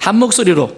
한 목소리로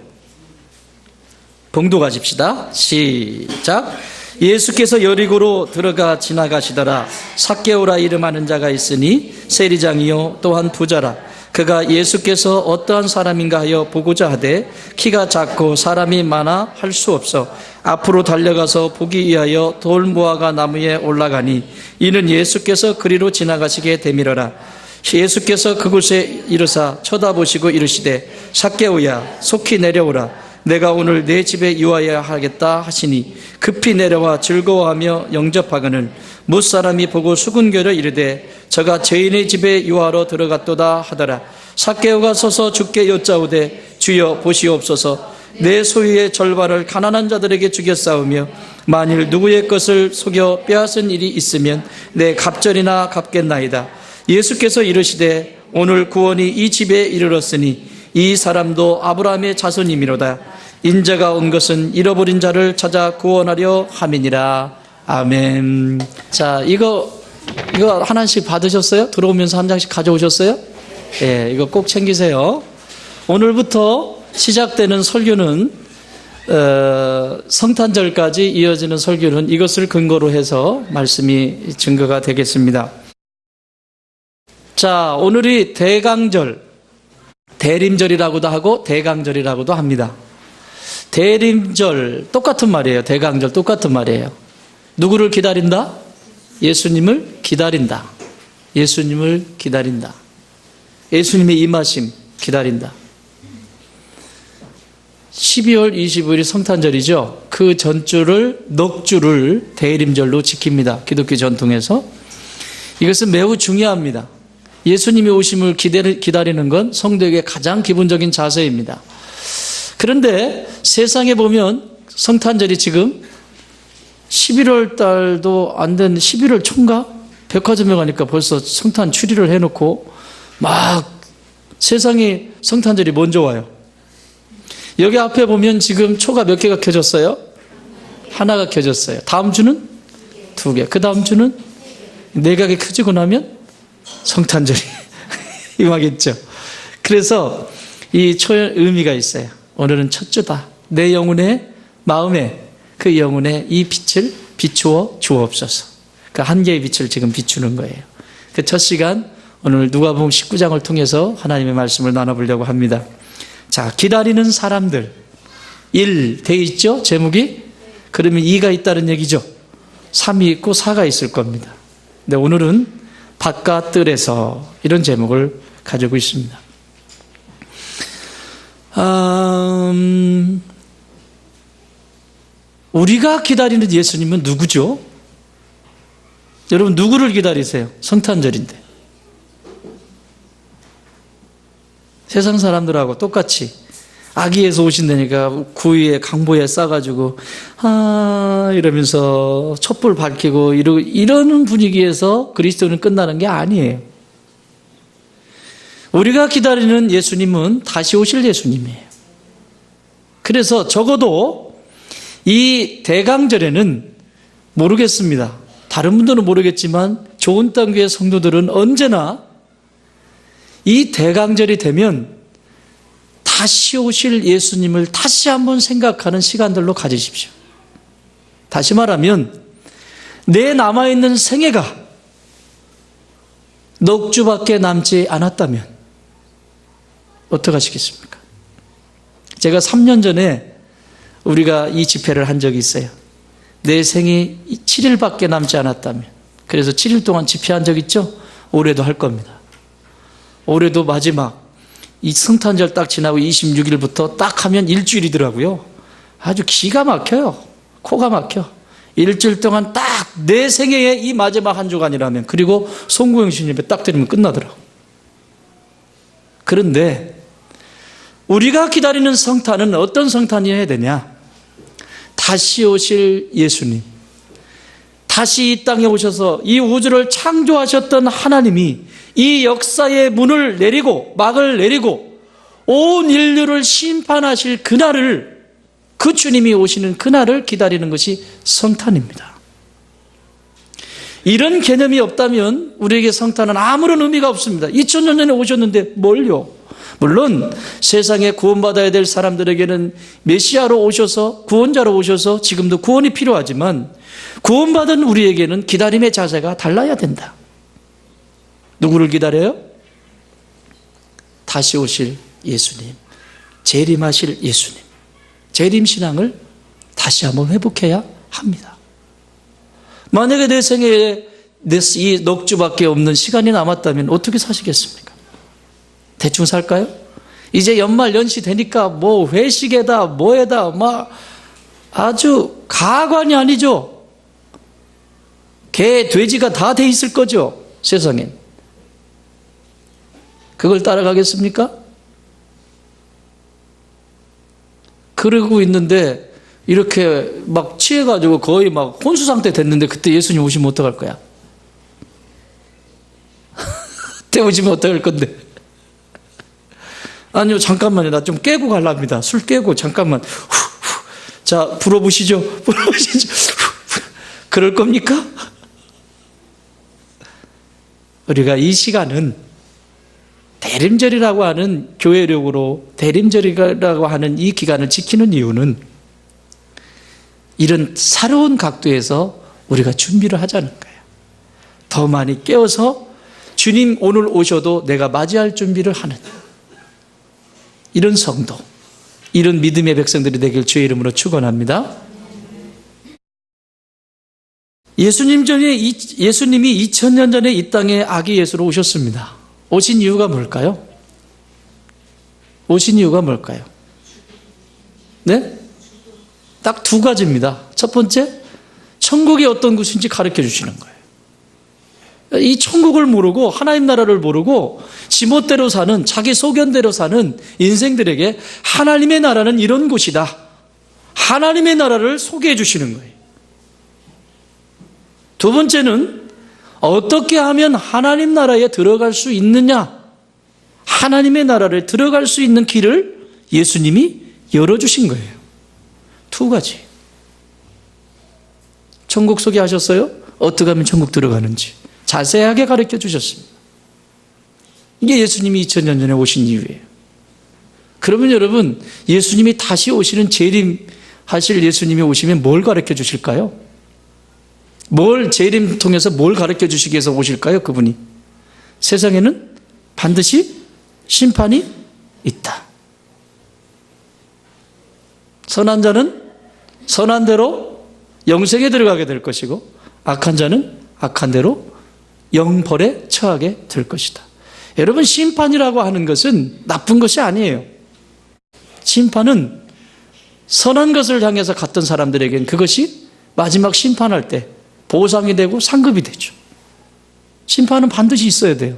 봉독하십시다. 시작. 예수께서 여리고로 들어가 지나가시더라. 삭개오라 이름하는 자가 있으니 세리장이요 또한 부자라. 그가 예수께서 어떠한 사람인가 하여 보고자 하되 키가 작고 사람이 많아 할 수 없어 앞으로 달려가서 보기 위하여 돌 무화과 나무에 올라가니 이는 예수께서 그리로 지나가시게 되밀어라. 예수께서 그곳에 이르사 쳐다보시고 이르시되 삭개오야 속히 내려오라. 내가 오늘 내 집에 유하여야 하겠다 하시니 급히 내려와 즐거워하며 영접하거늘 무사람이 보고 수군거려 이르되 저가 죄인의 집에 유하러 들어갔도다 하더라. 삭개오가 서서 주께 여짜오되 주여 보시옵소서. 내 소유의 절반을 가난한 자들에게 주겠사오며 만일 누구의 것을 속여 빼앗은 일이 있으면 내 갑절이나 갚겠나이다. 예수께서 이르시되 오늘 구원이 이 집에 이르렀으니 이 사람도 아브라함의 자손이미로다. 인자가 온 것은 잃어버린 자를 찾아 구원하려 함이니라. 아멘. 자, 이거 하나씩 받으셨어요? 들어오면서 한 장씩 가져오셨어요? 예, 이거 꼭 챙기세요. 오늘부터 시작되는 설교는 성탄절까지 이어지는 설교는 이것을 근거로 해서 말씀이 증거가 되겠습니다. 자, 오늘이 대강절, 대림절이라고도 하고 대강절이라고도 합니다. 대림절 똑같은 말이에요. 대강절 똑같은 말이에요. 누구를 기다린다? 예수님을 기다린다. 예수님을 기다린다. 예수님의 임하심 기다린다. 12월 25일이 성탄절이죠. 그 전주를 넉 주를 대림절로 지킵니다. 기독교 전통에서. 이것은 매우 중요합니다. 예수님이 오심을 기다리는 건 성도에게 가장 기본적인 자세입니다. 그런데 세상에 보면 성탄절이 지금 11월 달도 안 된 11월 초인가? 백화점에 가니까 벌써 성탄 추리를 해놓고 막 세상에 성탄절이 먼저 와요. 여기 앞에 보면 지금 초가 몇 개가 켜졌어요? 하나가 켜졌어요. 다음 주는 2개. 그 다음 주는 4개가 켜지고 나면 성탄절이 임하겠죠. 그래서 이 초의 의미가 있어요. 오늘은 첫 주다. 내 영혼의 마음에 그 영혼의 이 빛을 비추어 주옵소서. 그 한 개의 빛을 지금 비추는 거예요. 그 첫 시간 오늘 누가복음 19장을 통해서 하나님의 말씀을 나눠보려고 합니다. 자, 기다리는 사람들 1 돼 있죠? 제목이? 그러면 2가 있다는 얘기죠. 3이 있고 4가 있을 겁니다. 근데 오늘은 바깥 뜰에서 이런 제목을 가지고 있습니다. 우리가 기다리는 예수님은 누구죠? 여러분 누구를 기다리세요? 성탄절인데. 세상 사람들하고 똑같이 아기에서 오신다니까 구이에 강보에 싸가지고 이러면서 촛불 밝히고 이러는 분위기에서 그리스도는 끝나는 게 아니에요. 우리가 기다리는 예수님은 다시 오실 예수님이에요. 그래서 적어도 이 대강절에는 모르겠습니다. 다른 분들은 모르겠지만 좋은 땅교회 성도들은 언제나 이 대강절이 되면 다시 오실 예수님을 다시 한번 생각하는 시간들로 가지십시오. 다시 말하면 내 남아있는 생애가 넉 주밖에 남지 않았다면 어떡하시겠습니까? 제가 3년 전에 우리가 이 집회를 한 적이 있어요. 내 생이 7일밖에 남지 않았다면. 그래서 7일 동안 집회한 적 있죠? 올해도 할 겁니다. 올해도 마지막 이 성탄절 딱 지나고 26일부터 딱 하면 일주일이더라고요. 아주 기가 막혀요. 코가 막혀. 일주일 동안 딱 내 생애의 이 마지막 한 주간이라면, 그리고 송구영 신 예배 딱 드리면 끝나더라고요. 그런데 우리가 기다리는 성탄은 어떤 성탄이어야 되냐? 다시 오실 예수님, 다시 이 땅에 오셔서 이 우주를 창조하셨던 하나님이 이 역사의 문을 내리고 막을 내리고 온 인류를 심판하실 그날을, 그 주님이 오시는 그날을 기다리는 것이 성탄입니다. 이런 개념이 없다면 우리에게 성탄은 아무런 의미가 없습니다. 2000년 전에 오셨는데 뭘요? 물론 세상에 구원받아야 될 사람들에게는 메시아로 오셔서, 구원자로 오셔서 지금도 구원이 필요하지만 구원받은 우리에게는 기다림의 자세가 달라야 된다. 누구를 기다려요? 다시 오실 예수님, 재림하실 예수님. 재림신앙을 다시 한번 회복해야 합니다. 만약에 내 생애에 이 넉 주밖에 없는 시간이 남았다면 어떻게 사시겠습니까? 대충 살까요? 이제 연말 연시 되니까 뭐 회식에다 뭐에다 막 아주 가관이 아니죠. 개, 돼지가 다 돼 있을 거죠, 세상엔. 그걸 따라가겠습니까? 그러고 있는데 이렇게 막 취해가지고 거의 막 혼수 상태 됐는데 그때 예수님 오시면 어떡할 거야? 그때 오시면 어떡할 건데? 아니요, 잠깐만요. 나 좀 깨고 가랍니다. 술 깨고 잠깐만. 자, 불어보시죠. 불어보시죠. 그럴 겁니까? 우리가 이 시간은 대림절이라고 하는 교회력으로 대림절이라고 하는 이 기간을 지키는 이유는 이런 새로운 각도에서 우리가 준비를 하자는 거예요. 더 많이 깨어서 주님 오늘 오셔도 내가 맞이할 준비를 하는 이런 성도, 이런 믿음의 백성들이 되길 주의 이름으로 축원합니다. 예수님이 2000년 전에 이 땅에 아기 예수로 오셨습니다. 오신 이유가 뭘까요? 오신 이유가 뭘까요? 네? 딱 두 가지입니다. 첫 번째, 천국이 어떤 곳인지 가르쳐 주시는 거예요. 이 천국을 모르고 하나님 나라를 모르고 지멋대로 사는, 자기 소견대로 사는 인생들에게 하나님의 나라는 이런 곳이다, 하나님의 나라를 소개해 주시는 거예요. 두 번째는 어떻게 하면 하나님 나라에 들어갈 수 있느냐, 하나님의 나라를 들어갈 수 있는 길을 예수님이 열어주신 거예요. 두 가지. 천국 소개하셨어요? 어떻게 하면 천국 들어가는지 자세하게 가르쳐 주셨습니다. 이게 예수님이 2000년 전에 오신 이유예요. 그러면 여러분, 예수님이 다시 오시는 재림하실 예수님이 오시면 뭘 가르쳐 주실까요? 재림 통해서 뭘 가르쳐 주시기 위해서 오실까요? 그분이 세상에는 반드시 심판이 있다. 선한 자는 선한 대로 영생에 들어가게 될 것이고 악한 자는 악한 대로 영벌에 처하게 될 것이다. 여러분, 심판이라고 하는 것은 나쁜 것이 아니에요. 심판은 선한 것을 향해서 갔던 사람들에겐 그것이 마지막 심판할 때 보상이 되고 상급이 되죠. 심판은 반드시 있어야 돼요.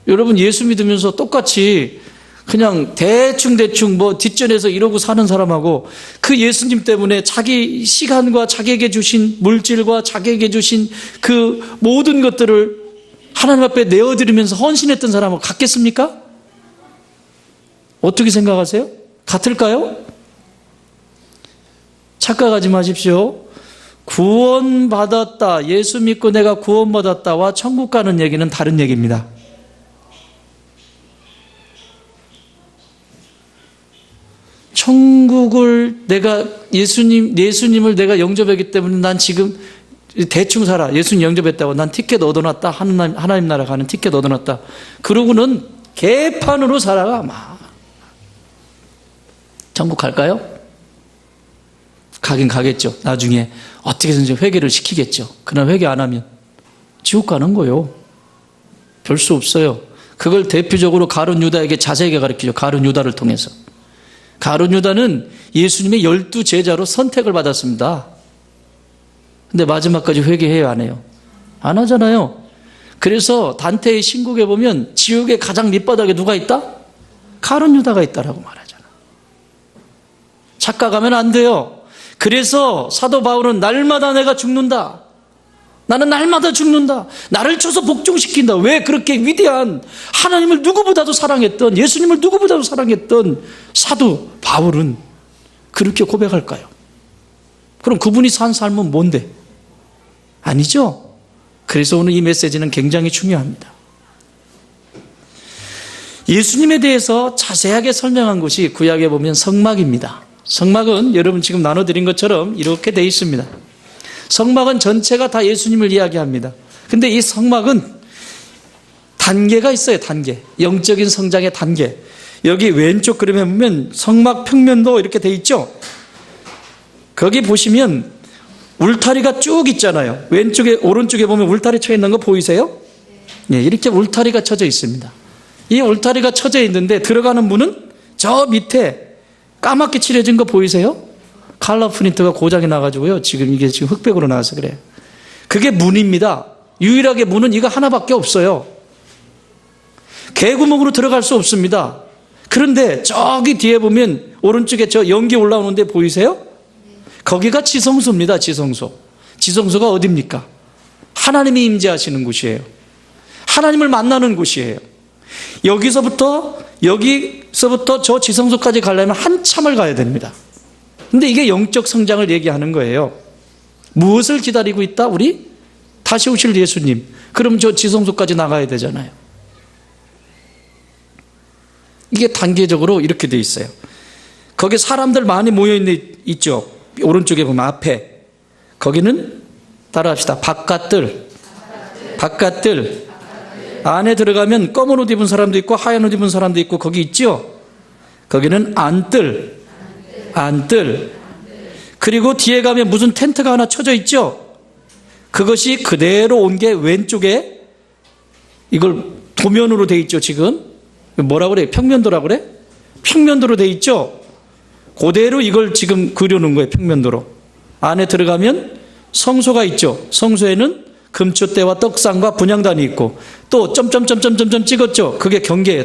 여러분, 예수 믿으면서 똑같이 그냥 대충 뭐 뒷전에서 이러고 사는 사람하고 그 예수님 때문에 자기 시간과 자기에게 주신 물질과 자기에게 주신 그 모든 것들을 하나님 앞에 내어드리면서 헌신했던 사람하고 같겠습니까? 어떻게 생각하세요? 같을까요? 착각하지 마십시오. 구원받았다, 예수 믿고 내가 구원받았다와 천국 가는 얘기는 다른 얘기입니다. 천국을 내가 예수님을 내가 영접했기 때문에 난 지금 대충 살아. 예수님 영접했다고 난 티켓 얻어놨다. 하나님 나라 가는 티켓 얻어놨다. 그러고는 개판으로 살아가. 막 천국 갈까요? 가긴 가겠죠. 나중에 어떻게든지 회개를 시키겠죠. 그러나 회개 안 하면 지옥 가는 거예요. 별 수 없어요. 그걸 대표적으로 가룟 유다에게 자세하게 가르치죠. 가룟 유다를 통해서. 가룟 유다는 예수님의 12제자로 선택을 받았습니다. 근데 마지막까지 회개해요, 안 해요? 안 하잖아요. 그래서 단테의 신국에 보면 지옥의 가장 밑바닥에 누가 있다? 가룟 유다가 있다라고 말하잖아. 착각하면 안 돼요. 그래서 사도 바울은 날마다 내가 죽는다. 나는 날마다 죽는다. 나를 쳐서 복종시킨다. 왜 그렇게 위대한 하나님을 누구보다도 사랑했던, 예수님을 누구보다도 사랑했던 사도 바울은 그렇게 고백할까요? 그럼 그분이 산 삶은 뭔데? 아니죠. 그래서 오늘 이 메시지는 굉장히 중요합니다. 예수님에 대해서 자세하게 설명한 것이 구약에 보면 성막입니다. 성막은 여러분 지금 나눠드린 것처럼 이렇게 되어 있습니다. 성막은 전체가 다 예수님을 이야기합니다. 근데 이 성막은 단계가 있어요. 단계. 영적인 성장의 단계. 여기 왼쪽 그림에 보면 성막 평면도 이렇게 돼 있죠. 거기 보시면 울타리가 쭉 있잖아요. 왼쪽에 오른쪽에 보면 울타리 쳐 있는 거 보이세요? 네, 이렇게 울타리가 쳐져 있습니다. 이 울타리가 쳐져 있는데 들어가는 문은 저 밑에 까맣게 칠해진 거 보이세요? 칼라 프린터가 고장이 나가지고요. 이게 지금 흑백으로 나와서 그래요. 그게 문입니다. 유일하게 문은 이거 하나밖에 없어요. 개구멍으로 들어갈 수 없습니다. 그런데 저기 뒤에 보면 오른쪽에 저 연기 올라오는 데 보이세요? 거기가 지성소입니다. 지성소. 지성소가 어디입니까? 하나님이 임재하시는 곳이에요. 하나님을 만나는 곳이에요. 여기서부터 저 지성소까지 가려면 한참을 가야 됩니다. 근데 이게 영적 성장을 얘기하는 거예요. 무엇을 기다리고 있다? 우리 다시 오실 예수님. 그럼 저 지성소까지 나가야 되잖아요. 이게 단계적으로 이렇게 돼 있어요. 거기 사람들 많이 모여 있죠. 오른쪽에 보면 앞에. 거기는 따라합시다. 바깥들. 안에 들어가면 검은 옷 입은 사람도 있고 하얀 옷 입은 사람도 있고 거기 있죠. 거기는 안뜰. 그리고 뒤에 가면 무슨 텐트가 하나 쳐져 있죠. 그것이 그대로 온 게 왼쪽에 이걸 도면으로 돼 있죠. 지금 뭐라 그래? 평면도라 그래? 평면도로 돼 있죠. 그대로 이걸 지금 그려놓은 거예요. 평면도로. 안에 들어가면 성소가 있죠. 성소에는 금초대와 떡상과 분향단이 있고 또 점점점점점점 찍었죠. 그게 경계예요.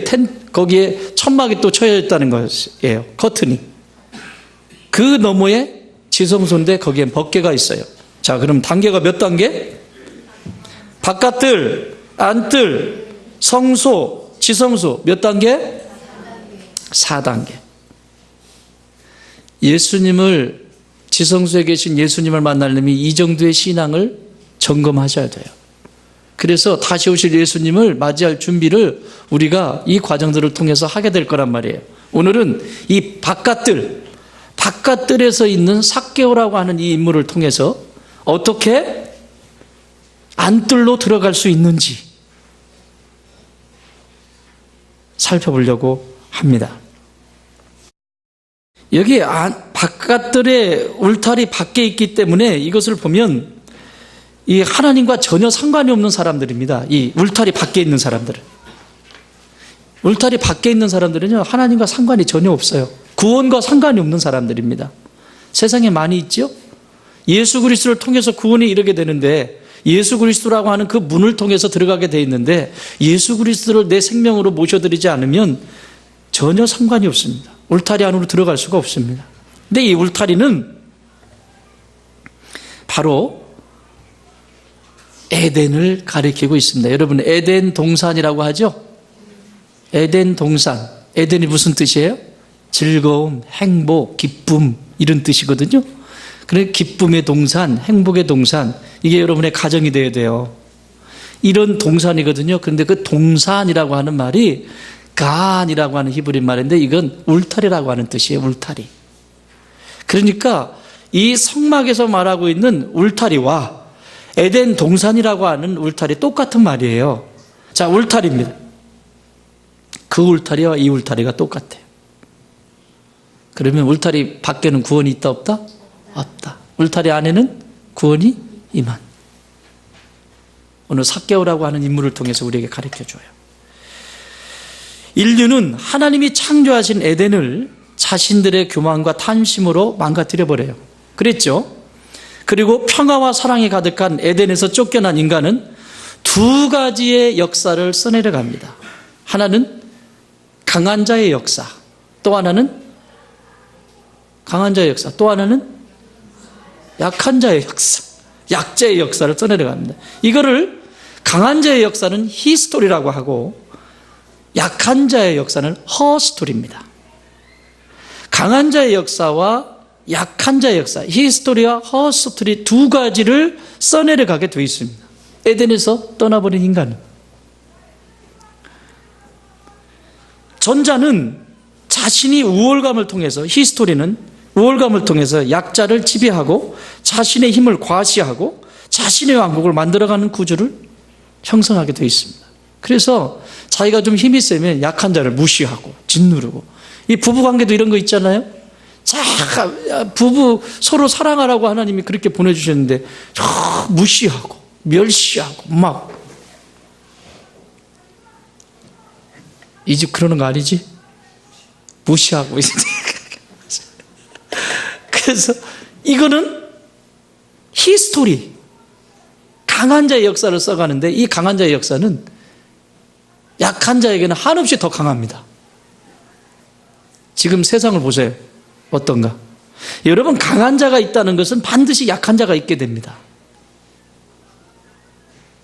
거기에 천막이 또 쳐져 있다는 거예요. 커튼이. 그 너머에 지성소인데 거기엔 법궤가 있어요. 자, 그럼 단계가 몇 단계? 바깥들, 안뜰, 성소, 지성소 몇 단계? 4단계. 지성소에 계신 예수님을 만나려면 이 정도의 신앙을 점검하셔야 돼요. 그래서 다시 오실 예수님을 맞이할 준비를 우리가 이 과정들을 통해서 하게 될 거란 말이에요. 오늘은 이 바깥들에서 있는 삭개오라고 하는 이 인물을 통해서 어떻게 안뜰로 들어갈 수 있는지 살펴보려고 합니다. 여기 바깥들의 울타리 밖에 있기 때문에 이것을 보면 이 하나님과 전혀 상관이 없는 사람들입니다. 이 울타리 밖에 있는 사람들은. 울타리 밖에 있는 사람들은요, 하나님과 상관이 전혀 없어요. 구원과 상관이 없는 사람들입니다. 세상에 많이 있죠? 예수 그리스도를 통해서 구원에 이르게 되는데 예수 그리스도라고 하는 그 문을 통해서 들어가게 돼 있는데 예수 그리스도를 내 생명으로 모셔드리지 않으면 전혀 상관이 없습니다. 울타리 안으로 들어갈 수가 없습니다. 근데 이 울타리는 바로 에덴을 가리키고 있습니다. 여러분, 에덴 동산이라고 하죠? 에덴 동산. 에덴이 무슨 뜻이에요? 즐거움, 행복, 기쁨 이런 뜻이거든요. 그래서 기쁨의 동산, 행복의 동산, 이게 여러분의 가정이 되어야 돼요. 이런 동산이거든요. 그런데 그 동산이라고 하는 말이 간이라고 하는 히브리 말인데 이건 울타리라고 하는 뜻이에요. 울타리. 그러니까 이 성막에서 말하고 있는 울타리와 에덴 동산이라고 하는 울타리 똑같은 말이에요. 자, 울타리입니다. 그 울타리와 이 울타리가 똑같아요. 그러면 울타리 밖에는 구원이 있다 없다? 없다. 울타리 안에는 구원이 임한. 오늘 삭개오라고 하는 인물을 통해서 우리에게 가르쳐줘요. 인류는 하나님이 창조하신 에덴을 자신들의 교만과 탐심으로 망가뜨려버려요. 그랬죠? 그리고 평화와 사랑이 가득한 에덴에서 쫓겨난 인간은 두 가지의 역사를 써내려갑니다. 하나는 강한 자의 역사, 또 하나는 강한 자의 역사, 또 하나는 약한 자의 역사, 약자의 역사를 써내려갑니다. 이거를 강한 자의 역사는 히스토리라고 하고 약한 자의 역사는 허스토리입니다. 강한 자의 역사와 약한 자의 역사, 히스토리와 허스토리 두 가지를 써내려가게 되어 있습니다. 에덴에서 떠나버린 인간은. 전자는 자신이 우월감을 통해서, 히스토리는 우월감을 통해서 약자를 지배하고 자신의 힘을 과시하고 자신의 왕국을 만들어가는 구조를 형성하게 되어 있습니다. 그래서 자기가 좀 힘이 세면 약한 자를 무시하고 짓누르고, 이 부부관계도 이런 거 있잖아요. 자, 부부 서로 사랑하라고 하나님이 그렇게 보내주셨는데 무시하고 멸시하고 막, 이 집 그러는 거 아니지? 무시하고. 그래서 이거는 히스토리, 강한 자의 역사를 써가는데, 이 강한 자의 역사는 약한 자에게는 한없이 더 강합니다. 지금 세상을 보세요. 어떤가? 여러분, 강한 자가 있다는 것은 반드시 약한 자가 있게 됩니다.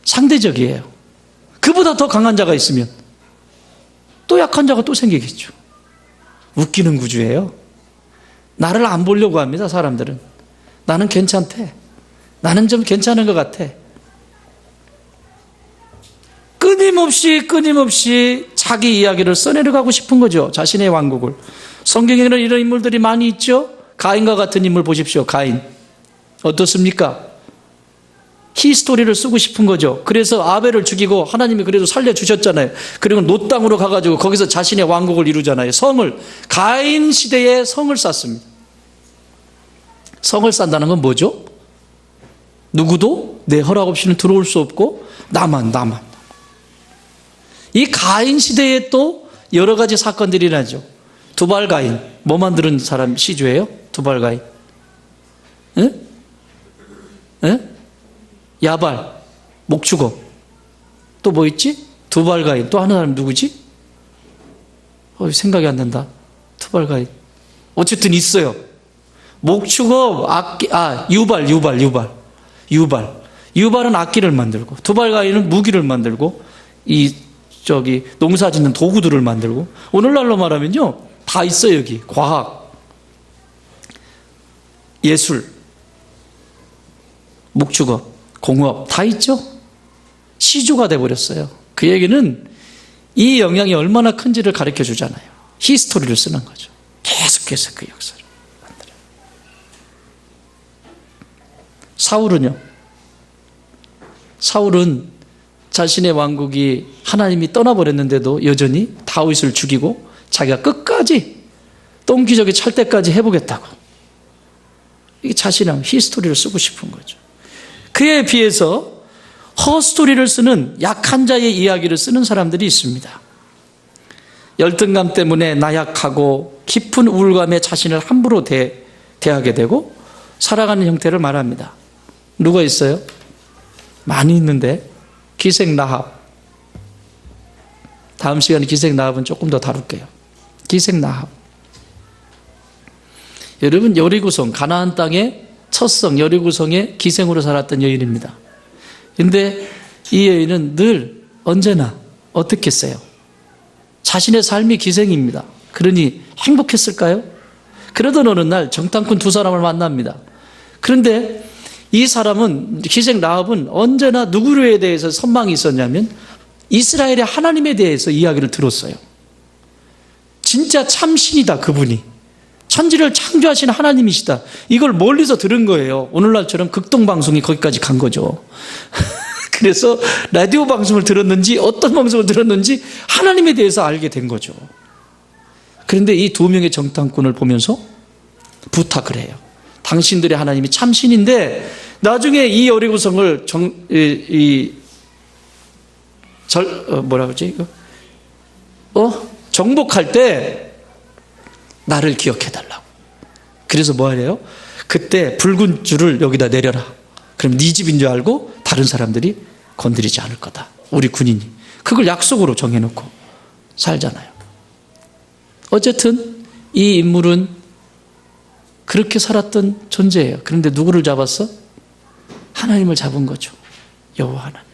상대적이에요. 그보다 더 강한 자가 있으면 또 약한 자가 또 생기겠죠. 웃기는 구조예요. 나를 안 보려고 합니다, 사람들은. 나는 괜찮대. 나는 좀 괜찮은 것 같아. 끊임없이 자기 이야기를 써내려가고 싶은 거죠. 자신의 왕국을. 성경에는 이런 인물들이 많이 있죠. 가인과 같은 인물 보십시오. 가인. 어떻습니까? 히스토리를 쓰고 싶은 거죠. 그래서 아벨을 죽이고 하나님이 그래도 살려주셨잖아요. 그리고 노 땅으로 가가지고 거기서 자신의 왕국을 이루잖아요. 성을, 가인 시대에 성을 쌓습니다. 성을 쌓는다는 건 뭐죠? 누구도 내 허락 없이는 들어올 수 없고 나만. 이 가인 시대에 또 여러 가지 사건들이 일어나죠. 두발 가인. 뭐 만드는 사람 시주예요? 두발 가인. 응? 응? 야발, 목축업. 또 뭐 있지? 두발 가인. 또 하는 사람 누구지? 생각이 안 난다. 두발 가인. 어쨌든 있어요. 목축업, 악기, 유발. 유발은 악기를 만들고, 두발 가인은 무기를 만들고, 농사 짓는 도구들을 만들고, 오늘날로 말하면요, 다 있어요, 여기. 과학, 예술, 목축업, 공업, 다 있죠? 시주가 돼버렸어요. 그 얘기는 이 영향이 얼마나 큰지를 가르쳐 주잖아요. 히스토리를 쓰는 거죠. 계속해서 그 역사를 만들어요. 사울은 자신의 왕국이 하나님이 떠나버렸는데도 여전히 다윗을 죽이고 자기가 끝까지 똥기저귀 찰 때까지 해보겠다고. 이게 자신의 히스토리를 쓰고 싶은 거죠. 그에 비해서 허스토리를 쓰는 약한 자의 이야기를 쓰는 사람들이 있습니다. 열등감 때문에 나약하고 깊은 우울감에 자신을 함부로 대하게 되고 살아가는 형태를 말합니다. 누가 있어요? 많이 있는데, 기생 라합. 다음 시간에 기생 라합은 조금 더 다룰게요. 기생 라합. 여러분, 여리고성, 가나안 땅의 첫 성 여리고성의 기생으로 살았던 여인입니다. 그런데 이 여인은 늘 언제나 어떻게 했어요? 자신의 삶이 기생입니다. 그러니 행복했을까요? 그러던 어느 날 정탐꾼 두 사람을 만납니다. 그런데 이 사람은, 기생 라합은 언제나 누구에 대해서 선망이 있었냐면 이스라엘의 하나님에 대해서 이야기를 들었어요. 진짜 참신이다, 그분이. 천지를 창조하신 하나님이시다. 이걸 멀리서 들은 거예요. 오늘날처럼 극동방송이 거기까지 간 거죠. 그래서 라디오 방송을 들었는지 어떤 방송을 들었는지 하나님에 대해서 알게 된 거죠. 그런데 이 두 명의 정탐꾼을 보면서 부탁을 해요. 당신들의 하나님이 참신인데 나중에 이 여리고성을 정복할 때 나를 기억해달라고. 그래서 뭐 하래요? 그때 붉은 줄을 여기다 내려라. 그럼 네 집인 줄 알고 다른 사람들이 건드리지 않을 거다. 우리 군인이. 그걸 약속으로 정해놓고 살잖아요. 어쨌든 이 인물은 그렇게 살았던 존재예요. 그런데 누구를 잡았어? 하나님을 잡은 거죠. 여호와 하나님.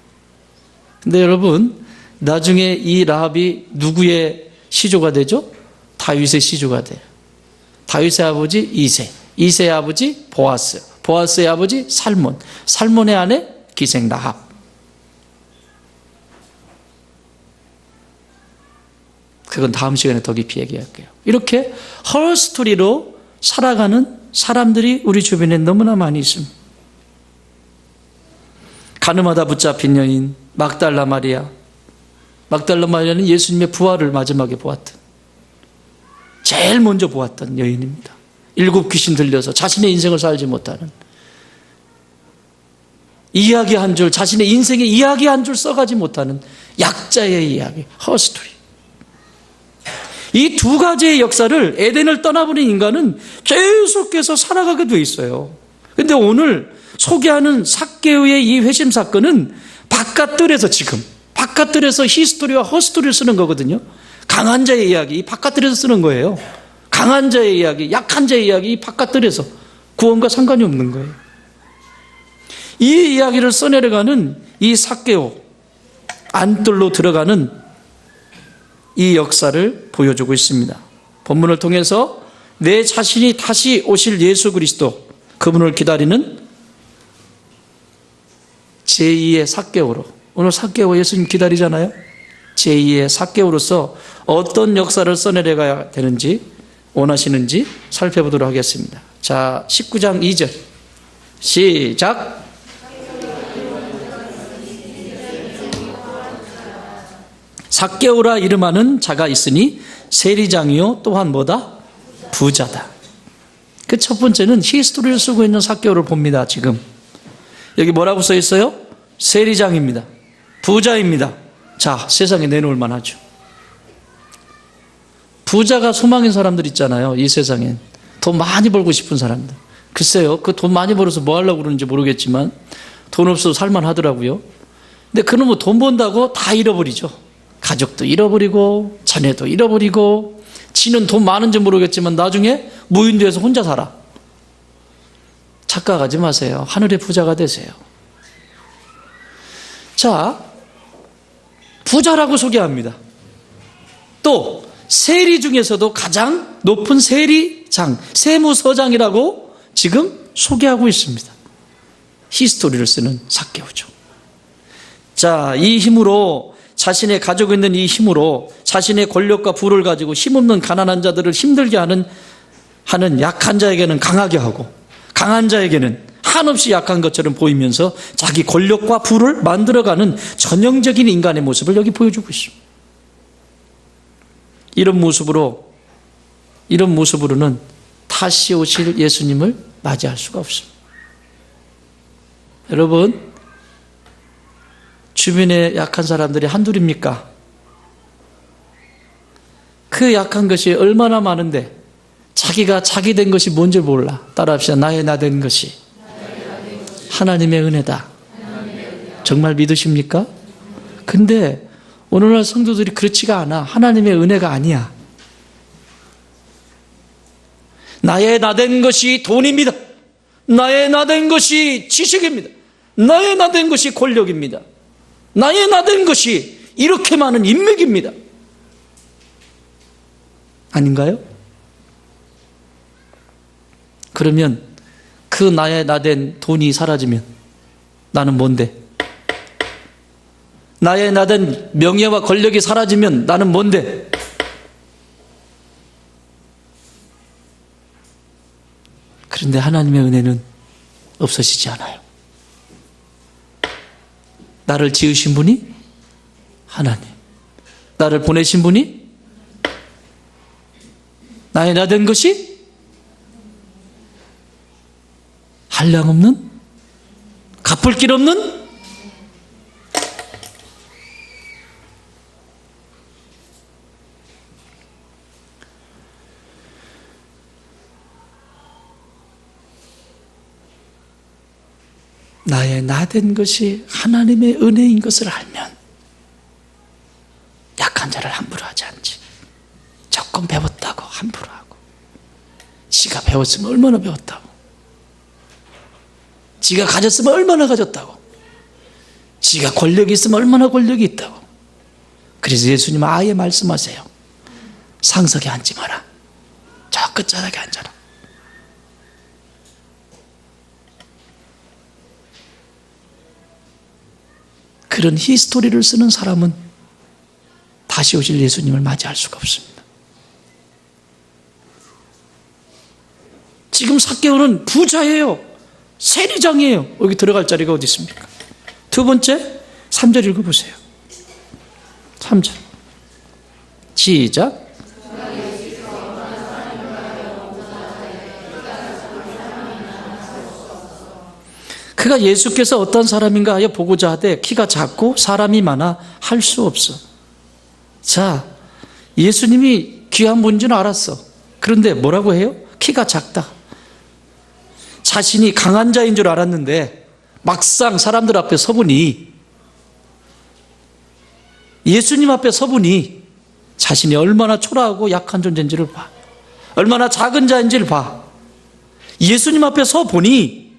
근데 여러분, 나중에 이 라합이 누구의 시조가 되죠? 다윗의 시조가 돼요. 다윗의 아버지 이세, 이세의 아버지 보아스, 보아스의 아버지 살몬, 살몬의 아내 기생 라합. 그건 다음 시간에 더 깊이 얘기할게요. 이렇게 헐스토리로 살아가는 사람들이 우리 주변에 너무나 많이 있습니다. 가늠하다 붙잡힌 여인 막달라 마리아. 막달라 마리아는 예수님의 부활을 마지막에 보았던, 제일 먼저 보았던 여인입니다. 7 귀신 들려서 자신의 인생을 살지 못하는, 이야기 한 줄, 자신의 인생의 이야기 한 줄 써가지 못하는 약자의 이야기, 허스토리. 이 두 가지의 역사를 에덴을 떠나버린 인간은 계속해서 살아가게 돼 있어요. 그런데 오늘 소개하는 삭개오의 이 회심 사건은 바깥들에서, 지금 바깥들에서 히스토리와 허스토리를 쓰는 거거든요. 강한 자의 이야기, 바깥들에서 쓰는 거예요. 강한 자의 이야기, 약한 자의 이야기, 바깥들에서. 구원과 상관이 없는 거예요. 이 이야기를 써내려가는 이 삭개오, 안뜰로 들어가는 이 역사를 보여주고 있습니다. 본문을 통해서 내 자신이 다시 오실 예수 그리스도, 그분을 기다리는 제2의 삭개오로, 오늘 삭개오 예수님 기다리잖아요. 제2의 삭개오로서 어떤 역사를 써내려가야 되는지, 원하시는지 살펴보도록 하겠습니다. 자, 19장 2절 시작. 삭개오라 이름하는 자가 있으니 세리장이요 또한 뭐다? 부자다. 그 첫 번째는 히스토리를 쓰고 있는 삭개오를 봅니다. 지금 여기 뭐라고 써 있어요? 세리장입니다. 부자입니다. 자, 세상에 내놓을 만하죠. 부자가 소망인 사람들 있잖아요. 이 세상엔 돈 많이 벌고 싶은 사람들. 글쎄요, 그 돈 많이 벌어서 뭐 하려고 그러는지 모르겠지만 돈 없어도 살만 하더라고요. 근데 그놈은 돈 번다고 다 잃어버리죠. 가족도 잃어버리고 자녀도 잃어버리고, 지는 돈 많은지 모르겠지만 나중에 무인도에서 혼자 살아. 착각하지 마세요. 하늘의 부자가 되세요. 자, 부자라고 소개합니다. 또 세리 중에서도 가장 높은 세리장, 세무서장이라고 지금 소개하고 있습니다. 히스토리를 쓰는 삭개오죠. 자, 이 힘으로, 자신의 가지고 있는 이 힘으로 자신의 권력과 부를 가지고 힘없는 가난한 자들을 힘들게 하는 약한 자에게는 강하게 하고, 강한 자에게는 한없이 약한 것처럼 보이면서 자기 권력과 부를 만들어가는 전형적인 인간의 모습을 여기 보여주고 있습니다. 이런 모습으로는 다시 오실 예수님을 맞이할 수가 없습니다. 여러분, 주변에 약한 사람들이 한둘입니까? 그 약한 것이 얼마나 많은데 자기가 자기 된 것이 뭔지 몰라. 따라합시다. 나의 나 된 것이 하나님의 은혜다. 정말 믿으십니까? 근데 오늘날 성도들이 그렇지가 않아. 하나님의 은혜가 아니야. 나의 나 된 것이 돈입니다. 나의 나 된 것이 지식입니다. 나의 나 된 것이 권력입니다. 나의 나 된 것이 이렇게 많은 인맥입니다. 아닌가요? 그러면 그 나의 나 된 돈이 사라지면 나는 뭔데? 나의 나 된 명예와 권력이 사라지면 나는 뭔데? 그런데 하나님의 은혜는 없어지지 않아요. 나를 지으신 분이 하나님, 나를 보내신 분이, 나의 나 된 것이 한량없는, 갚을 길 없는 나의 나 된 것이 하나님의 은혜인 것을 알면 약한 자를 함부로 하지 않지. 조금 배웠다고 함부로 하고, 지가 배웠으면 얼마나 배웠다고, 지가 가졌으면 얼마나 가졌다고, 지가 권력이 있으면 얼마나 권력이 있다고. 그래서 예수님은 아예 말씀하세요. 상석에 앉지 마라. 저 끝자락에 앉아라. 그런 히스토리를 쓰는 사람은 다시 오실 예수님을 맞이할 수가 없습니다. 지금 삭개오는 부자예요. 세리장이에요. 여기 들어갈 자리가 어디 있습니까? 두 번째, 3절 읽어보세요. 3절 시작. 그가 예수께서 어떤 사람인가 하여 보고자 하되 키가 작고 사람이 많아 할 수 없어. 자, 예수님이 귀한 분인 줄 알았어. 그런데 뭐라고 해요? 키가 작다. 자신이 강한 자인 줄 알았는데 막상 사람들 앞에 서보니, 예수님 앞에 서보니 자신이 얼마나 초라하고 약한 존재인지를 봐. 얼마나 작은 자인지를 봐. 예수님 앞에 서보니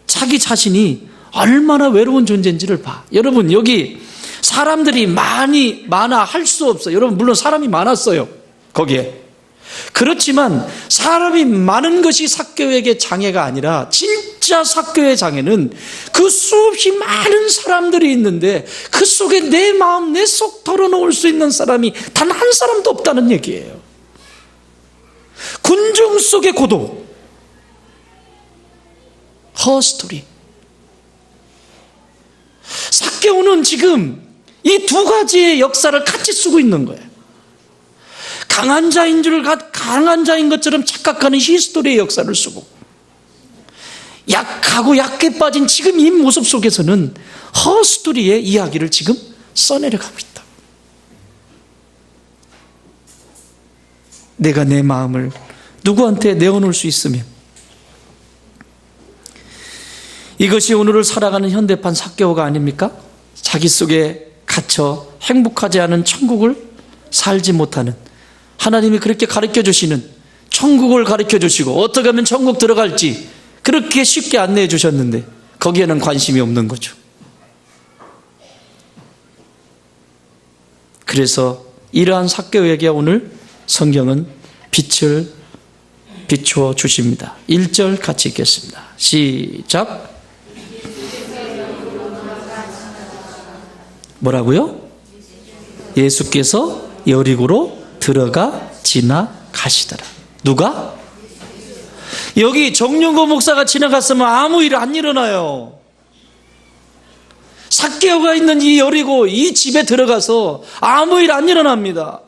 자기 자신이 얼마나 외로운 존재인지를 봐. 여러분, 여기 사람들이 많아 할 수 없어요. 여러분, 물론 사람이 많았어요, 거기에. 그렇지만 사람이 많은 것이 삭개오에게 장애가 아니라, 진짜 삭개오의 장애는 그 수없이 많은 사람들이 있는데 그 속에 내 마음, 내 속 털어놓을 수 있는 사람이 단 한 사람도 없다는 얘기예요. 군중 속의 고독, 허스토리. 삭개오는 지금 이 두 가지의 역사를 같이 쓰고 있는 거예요. 강한 자인 것처럼 착각하는 히스토리의 역사를 쓰고, 약하고 약해 빠진 지금 이 모습 속에서는 허스토리의 이야기를 지금 써내려가고 있다. 내가 내 마음을 누구한테 내어놓을 수 있으면, 이것이 오늘을 살아가는 현대판 삭개오가 아닙니까? 자기 속에 갇혀 행복하지 않은 천국을 살지 못하는, 하나님이 그렇게 가르쳐 주시는 천국을 가르쳐 주시고 어떻게 하면 천국 들어갈지 그렇게 쉽게 안내해 주셨는데 거기에는 관심이 없는 거죠. 그래서 이러한 삭개오에게 오늘 성경은 빛을 비추어 주십니다. 1절 같이 읽겠습니다. 시작. 뭐라고요? 예수께서 여리고로 들어가 지나가시더라. 누가? 여기 정윤고 목사가 지나갔으면 아무 일 안 일어나요. 삭개오가 있는 이 여리고 이 집에 들어가서 아무 일 안 일어납니다.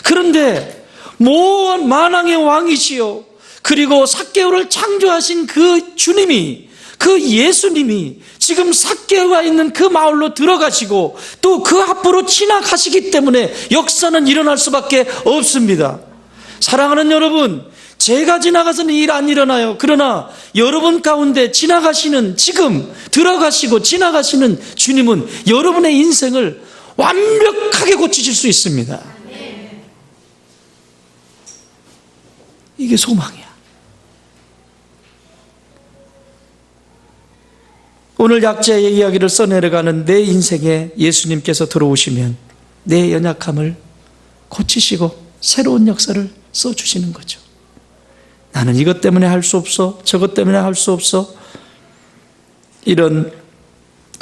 그런데 만왕의 왕이시요, 그리고 삭개오를 창조하신 그 주님이, 그 예수님이 지금 삭개오가 있는 그 마을로 들어가시고 또 그 앞으로 지나가시기 때문에 역사는 일어날 수밖에 없습니다. 사랑하는 여러분, 제가 지나가서는 일 안 일어나요. 그러나 여러분 가운데 지나가시는, 지금 들어가시고 지나가시는 주님은 여러분의 인생을 완벽하게 고치실 수 있습니다. 이게 소망이야. 오늘 약자의 이야기를 써내려가는 내 인생에 예수님께서 들어오시면 내 연약함을 고치시고 새로운 역사를 써주시는 거죠. 나는 이것 때문에 할 수 없어, 저것 때문에 할 수 없어, 이런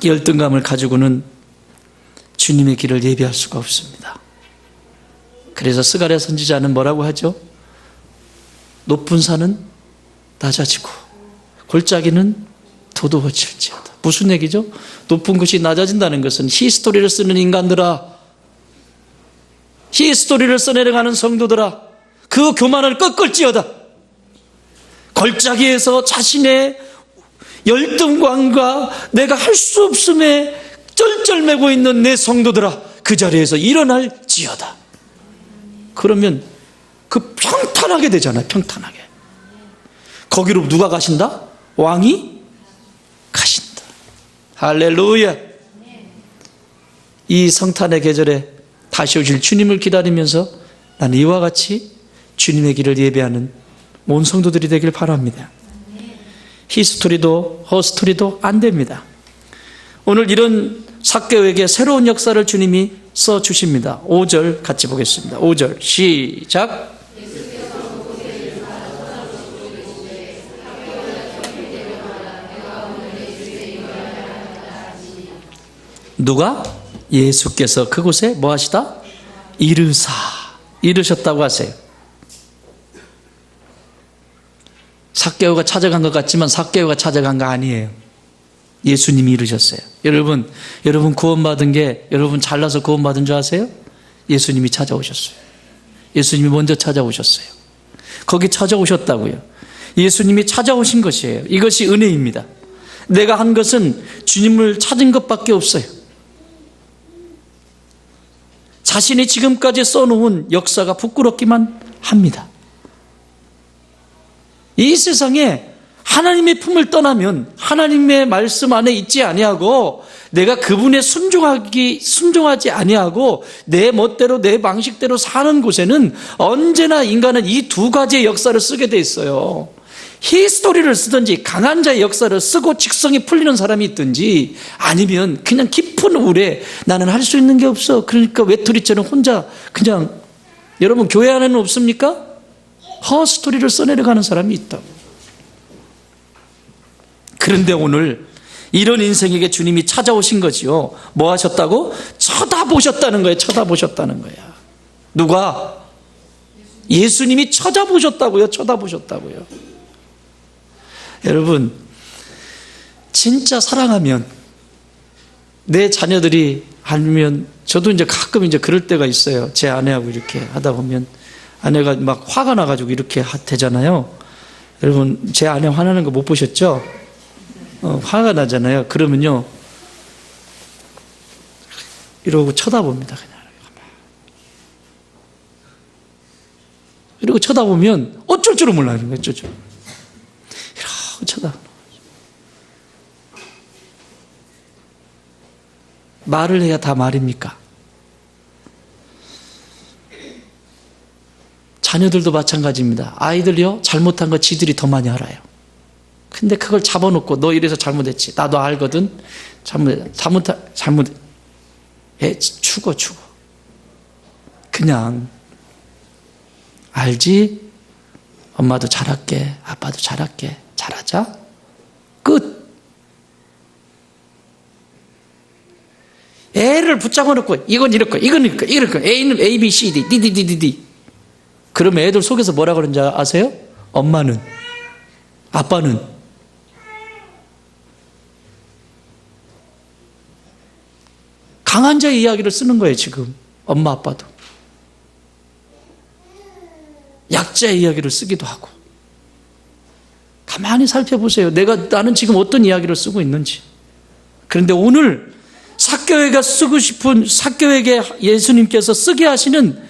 열등감을 가지고는 주님의 길을 예비할 수가 없습니다. 그래서 스가랴 선지자는 뭐라고 하죠? 높은 산은 낮아지고 골짜기는 도도해질지어다. 무슨 얘기죠? 높은 것이 낮아진다는 것은 히스토리를 쓰는 인간들아, 히스토리를 써내려가는 성도들아, 그 교만을 꺾을지어다. 골짜기에서 자신의 열등감과 내가 할 수 없음에 쩔쩔매고 있는 내 성도들아, 그 자리에서 일어날지어다. 그러면 그 평탄하게 되잖아요. 평탄하게. 거기로 누가 가신다? 왕이 가신다. 할렐루야. 이 성탄의 계절에 다시 오실 주님을 기다리면서 나는 이와 같이 주님의 길을 예배하는 온 성도들이 되길 바랍니다. 히스토리도 허스토리도 안 됩니다. 오늘 이런 삭개오에게 새로운 역사를 주님이 써주십니다. 5절 같이 보겠습니다. 5절 시작. 누가? 예수께서 그곳에 뭐 하시다? 이르셨다고 하세요. 삭개오가 찾아간 것 같지만 삭개오가 찾아간 거 아니에요. 예수님이 이르셨어요. 여러분 구원받은 게 여러분 잘나서 구원받은 줄 아세요? 예수님이 찾아오셨어요. 예수님이 먼저 찾아오셨어요. 거기 찾아오셨다고요. 예수님이 찾아오신 것이에요. 이것이 은혜입니다. 내가 한 것은 주님을 찾은 것밖에 없어요. 자신이 지금까지 써놓은 역사가 부끄럽기만 합니다. 이 세상에 하나님의 품을 떠나면 하나님의 말씀 안에 있지 아니하고 내가 그분에 순종하지 아니하고 내 멋대로 내 방식대로 사는 곳에는 언제나 인간은 이 두 가지의 역사를 쓰게 돼 있어요. 히스토리를 쓰든지 강한 자의 역사를 쓰고 직성이 풀리는 사람이 있든지 아니면 그냥 깊은 우울에 나는 할 수 있는 게 없어. 그러니까 외톨이처럼 혼자 그냥 여러분 교회 안에는 없습니까? 허스토리를 써내려가는 사람이 있다고. 그런데 오늘 이런 인생에게 주님이 찾아오신 거지요. 뭐 하셨다고? 쳐다보셨다는 거예요. 쳐다보셨다는 거야. 누가? 예수님이 쳐다보셨다고요. 쳐다보셨다고요. 여러분 진짜 사랑하면 내 자녀들이 아니면 저도 이제 가끔 이제 그럴 때가 있어요. 제 아내하고 이렇게 하다 보면 아내가 막 화가 나가지고 이렇게 되잖아요. 여러분 제 아내 화나는 거 못 보셨죠? 화가 나잖아요. 그러면요 이러고 쳐다봅니다. 그냥 이러고 쳐다보면 어쩔 줄을 몰라요. 어쩔 줄. 이러고 쳐다. 말을 해야 다 말입니까? 자녀들도 마찬가지입니다. 아이들이요 잘못한 거 지들이 더 많이 알아요. 근데 그걸 잡아놓고 너 이래서 잘못했지. 나도 알거든. 잘못해. 죽어. 그냥 알지? 엄마도 잘할게. 아빠도 잘할게. 잘하자. 끝. 애를 붙잡아 놓고 이건 이럴 거야. 이건 이럴 거야. A는 A, B, C, D, D. 그러면 애들 속에서 뭐라 그러는지 아세요? 엄마는, 아빠는. 강한 자의 이야기를 쓰는 거예요, 지금. 엄마, 아빠도. 약자의 이야기를 쓰기도 하고. 가만히 살펴보세요. 나는 지금 어떤 이야기를 쓰고 있는지. 그런데 오늘 삭개오가 쓰고 싶은, 삭개오에게 예수님께서 쓰게 하시는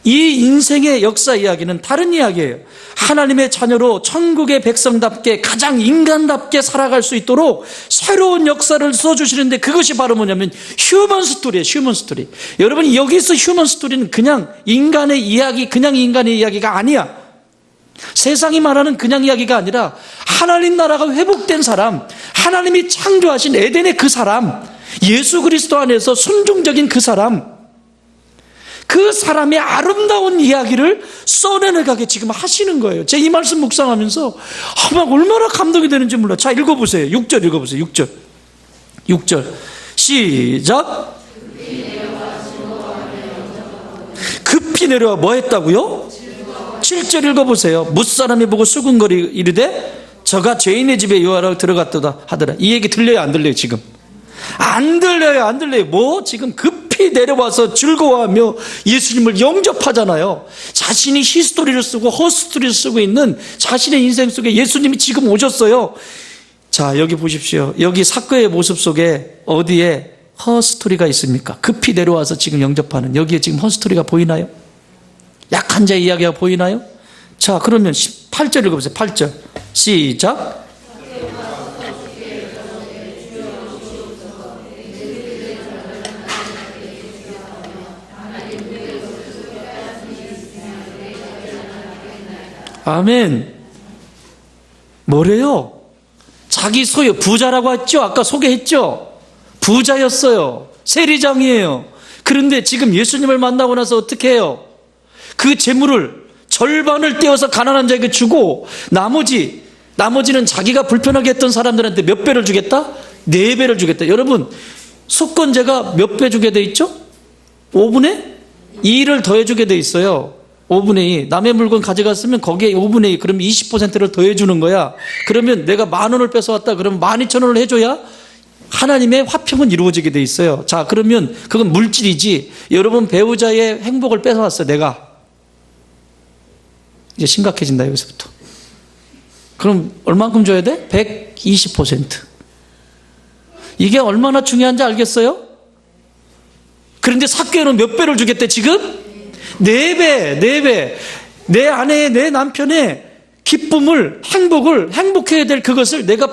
이 인생의 역사 이야기는 다른 이야기예요. 하나님의 자녀로 천국의 백성답게 가장 인간답게 살아갈 수 있도록 새로운 역사를 써주시는데 그것이 바로 뭐냐면 휴먼 스토리예요. 휴먼 스토리. 여러분 여기서 휴먼 스토리는 그냥 인간의 이야기, 그냥 인간의 이야기가 아니야. 세상이 말하는 그냥 이야기가 아니라 하나님 나라가 회복된 사람, 하나님이 창조하신 에덴의 그 사람, 예수 그리스도 안에서 순종적인 그 사람, 그 사람의 아름다운 이야기를 써내가게 지금 하시는 거예요. 제가 이 말씀 묵상하면서 막 얼마나 감동이 되는지 몰라. 자, 읽어보세요. 6절 읽어보세요. 6절 시작. 급히 내려와 뭐 했다고요? 7절 읽어보세요. 무사람이 보고 수군거리 이르되 저가 죄인의 집에 요하러 들어갔다 하더라. 이 얘기 들려요 안 들려요? 지금 안 들려요. 뭐 지금 급히 내려와서 즐거워하며 예수님을 영접하잖아요. 자신이 히스토리를 쓰고 허스토리를 쓰고 있는 자신의 인생 속에 예수님이 지금 오셨어요. 자, 여기 보십시오. 여기 삭개오의 모습 속에 어디에 허스토리가 있습니까? 급히 내려와서 지금 영접하는 여기에 지금 허스토리가 보이나요? 약한 자의 이야기가 보이나요? 자, 그러면 8절 읽어보세요. 8절 시작. 아멘. 뭐래요? 자기 소유 부자라고 했죠? 아까 소개했죠? 부자였어요. 세리장이에요. 그런데 지금 예수님을 만나고 나서 어떻게 해요? 그 재물을 절반을 떼어서 가난한 자에게 주고 나머지는 자기가 불편하게 했던 사람들한테 몇 배를 주겠다? 4배를 주겠다. 여러분 속건제가 몇 배 주게 돼 있죠? 5분의 2를 더해주게 돼 있어요. 5분의 2. 남의 물건 가져갔으면 거기에 5분의 2. 그럼 20%를 더해주는 거야. 그러면 내가 10,000원을 뺏어왔다. 그러면 12,000원을 해줘야 하나님의 화평은 이루어지게 돼 있어요. 자, 그러면 그건 물질이지. 여러분 배우자의 행복을 뺏어왔어, 내가. 이제 심각해진다, 여기서부터. 그럼 얼만큼 줘야 돼? 120%. 이게 얼마나 중요한지 알겠어요? 그런데 삭개오는 몇 배를 주겠대, 지금? 4배, 4배. 내 아내의, 내 남편의 기쁨을, 행복을, 행복해야 될 그것을 내가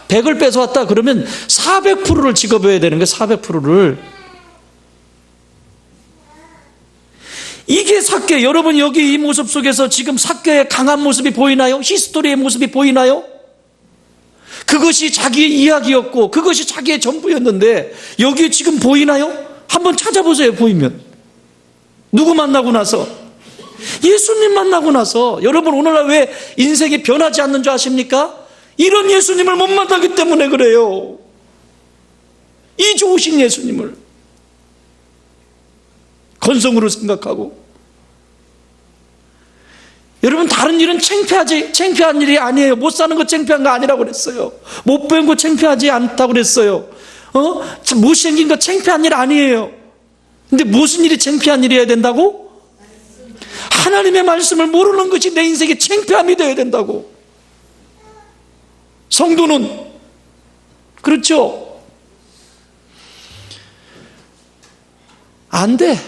100을 뺏어왔다 그러면 400%를 지급해야 되는 거예요, 400%를. 이게 삭개. 여러분 여기 이 모습 속에서 지금 삭개의 강한 모습이 보이나요? 히스토리의 모습이 보이나요? 그것이 자기의 이야기였고 그것이 자기의 전부였는데 여기 지금 보이나요? 한번 찾아보세요. 보이면. 누구 만나고 나서? 예수님 만나고 나서. 여러분 오늘날 왜 인생이 변하지 않는 줄 아십니까? 이런 예수님을 못 만나기 때문에 그래요. 이 좋으신 예수님을 건성으로 생각하고. 여러분 다른 일은 창피한 일이 아니에요. 못 사는 거 창피한 거 아니라고 그랬어요. 못 배운 거 창피하지 않다고 그랬어요. 못생긴 거 창피한 일 아니에요. 근데 무슨 일이 창피한 일이어야 된다고? 하나님의 말씀을 모르는 것이 내 인생의 창피함이 되어야 된다고. 성도는 그렇죠? 안 돼.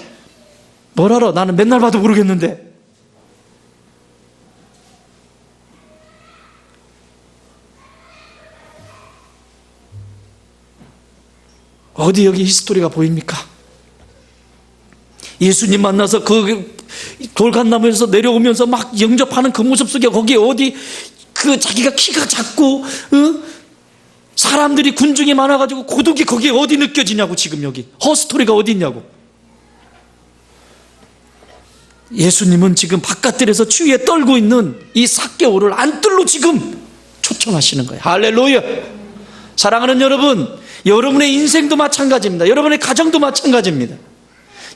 뭘 알아? 나는 맨날 봐도 모르겠는데. 어디 여기 히스토리가 보입니까? 예수님 만나서 그 돌갓나무에서 내려오면서 막 영접하는 그 모습 속에 거기에 어디 그 자기가 키가 작고 사람들이 군중이 많아가지고 고독이 거기에 어디 느껴지냐고. 지금 여기 허스토리가 어디 있냐고. 예수님은 지금 바깥들에서 추위에 떨고 있는 이 삭개오를 안뜰로 지금 초청하시는 거예요. 할렐루야. 사랑하는 여러분, 여러분의 인생도 마찬가지입니다. 여러분의 가정도 마찬가지입니다.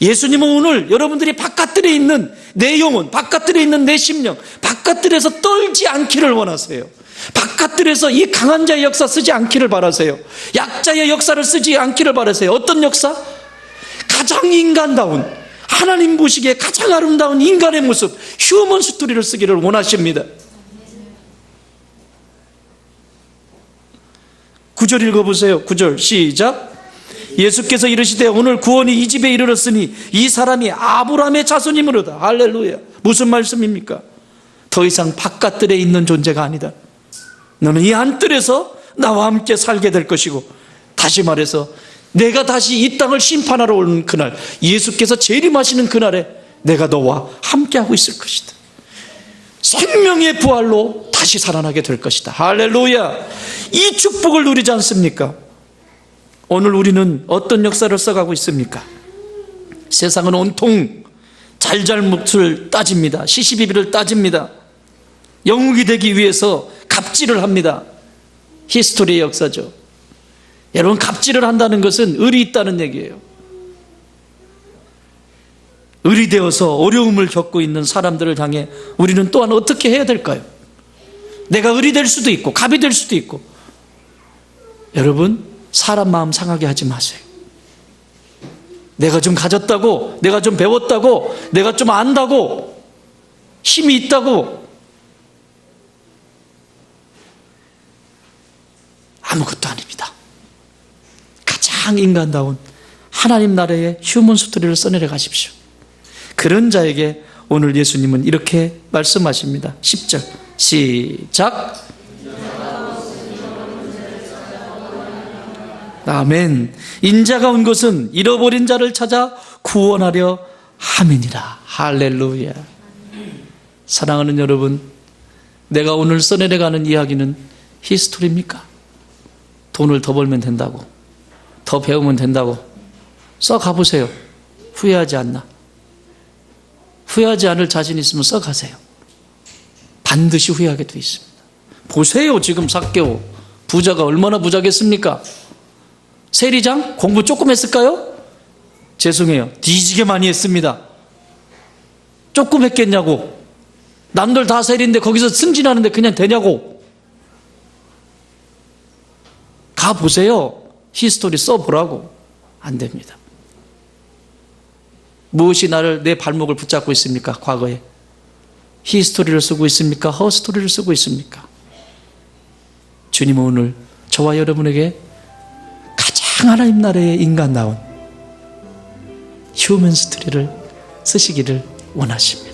예수님은 오늘 여러분들이 바깥들에 있는 내 영혼, 바깥들에 있는 내 심령, 바깥들에서 떨지 않기를 원하세요. 바깥들에서 이 강한 자의 역사 쓰지 않기를 바라세요. 약자의 역사를 쓰지 않기를 바라세요. 어떤 역사? 가장 인간다운, 하나님 보시기에 가장 아름다운 인간의 모습, 휴먼 스토리를 쓰기를 원하십니다. 9절 읽어보세요. 9절 시작. 예수께서 이르시되 오늘 구원이 이 집에 이르렀으니 이 사람이 아브라함의 자손이므로다. 할렐루야. 무슨 말씀입니까? 더 이상 바깥들에 있는 존재가 아니다. 너는 이 안뜰에서 나와 함께 살게 될 것이고, 다시 말해서 내가 다시 이 땅을 심판하러 오는 그날, 예수께서 재림하시는 그날에 내가 너와 함께하고 있을 것이다. 생명의 부활로 다시 살아나게 될 것이다. 할렐루야. 이 축복을 누리지 않습니까? 오늘 우리는 어떤 역사를 써가고 있습니까? 세상은 온통 잘잘못을 따집니다. 시시비비를 따집니다. 영웅이 되기 위해서 갑질을 합니다. 히스토리의 역사죠. 여러분, 갑질을 한다는 것은 의리 있다는 얘기예요. 의리 되어서 어려움을 겪고 있는 사람들을 향해 우리는 또한 어떻게 해야 될까요? 내가 의리 될 수도 있고 갑이 될 수도 있고. 여러분, 사람 마음 상하게 하지 마세요. 내가 좀 가졌다고, 내가 좀 배웠다고, 내가 좀 안다고, 힘이 있다고 아무것도 아닙니다. 가장 인간다운 하나님 나라의 휴먼 스토리를 써내려 가십시오. 그런 자에게 오늘 예수님은 이렇게 말씀하십니다. 10절 시작. 아멘. 인자가 온 것은 잃어버린 자를 찾아 구원하려 함이니라. 할렐루야. 사랑하는 여러분, 내가 오늘 써내려가는 이야기는 히스토리입니까? 돈을 더 벌면 된다고, 더 배우면 된다고 써가보세요. 후회하지 않나? 후회하지 않을 자신 있으면 써가세요. 반드시 후회하게 돼 있습니다. 보세요. 지금 삭개오 부자가 얼마나 부자겠습니까? 세리장 공부 조금 했을까요? 죄송해요. 뒤지게 많이 했습니다. 조금 했겠냐고. 남들 다 세리인데 거기서 승진하는데 그냥 되냐고. 가보세요. 히스토리 써보라고. 안 됩니다. 무엇이 나를, 내 발목을 붙잡고 있습니까? 과거에 히스토리를 쓰고 있습니까? 허스토리를 쓰고 있습니까? 주님은 오늘 저와 여러분에게 가장 하나님 나라의 인간다운 휴먼 스토리를 쓰시기를 원하십니다.